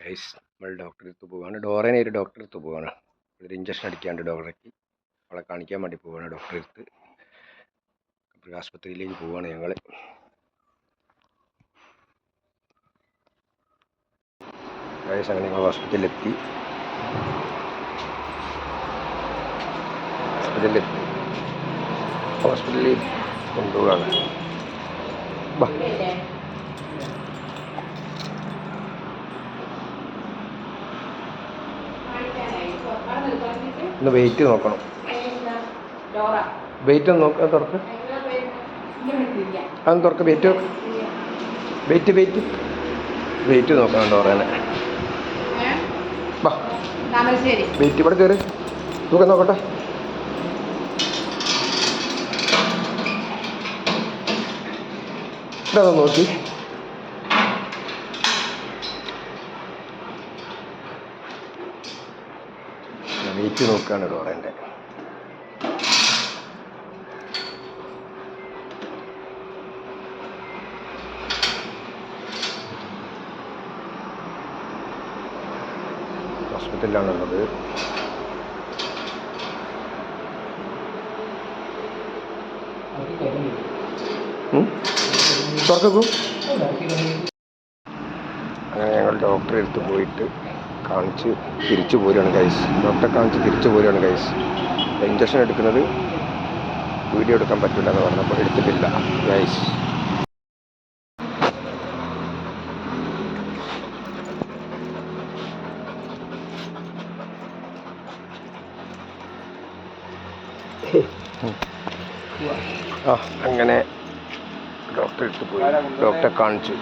Guys നമ്മൾ ഡോക്ടറെ അടുത്ത് പോവാണ്. ഡോറേനെ ഒരു ഡോക്ടറെ അടുത്ത് പോവാണ്. ഒരു ഇഞ്ചക്ഷൻ അടിക്കാണ്ട് ഡോറയ്ക്ക് അവളെ കാണിക്കാൻ വേണ്ടി പോവാണ് ഡോക്ടറെ അടുത്ത്. ആശുപത്രിയിലേക്ക് പോവാണ് ഞങ്ങൾ. ഗൈസ് അങ്ങനെ ഞങ്ങൾ ഹോസ്പിറ്റലിലെത്തി. ഹോസ്പിറ്റലിൽ കൊണ്ടുപോവാണ്. ഒന്ന് വെയിറ്റ് നോക്കണം. വെയിറ്റ് ഒന്ന് നോക്കാം. തുറക്ക്, അതൊന്ന് തുറക്ക്. വെയിറ്റ് നോക്ക്. വെയിറ്റ് നോക്കണം ഡോറേനെ. വെയിറ്റ് ഇവിടെ കയറി തൂക്കം നോക്കട്ടെ. ഇവിടെ നോക്കി. വെയിറ്റ് നോക്കുകയാണ് ഡോറേൻ്റെ. ഹോസ്പിറ്റലിലാണുള്ളത്. തുറക്കും. അങ്ങനെ ഞങ്ങൾ ഡോക്ടറെ അടുത്ത് പോയിട്ട് കാണിച്ച് തിരിച്ചു പോരുകയാണ് ഗൈസ്. ഡോക്ടറെ കാണിച്ച് തിരിച്ചു പോരുകയാണ് ഗൈസ്. ഇഞ്ചക്ഷൻ എടുക്കുന്നത് വീഡിയോ എടുക്കാൻ പറ്റില്ല എന്ന് പറഞ്ഞപ്പോൾ എടുത്തിട്ടില്ല ഗൈസ്. അങ്ങനെ ഡോക്ടറെ അടുത്ത് പോയി ഡോക്ടറെ കാണിച്ചു.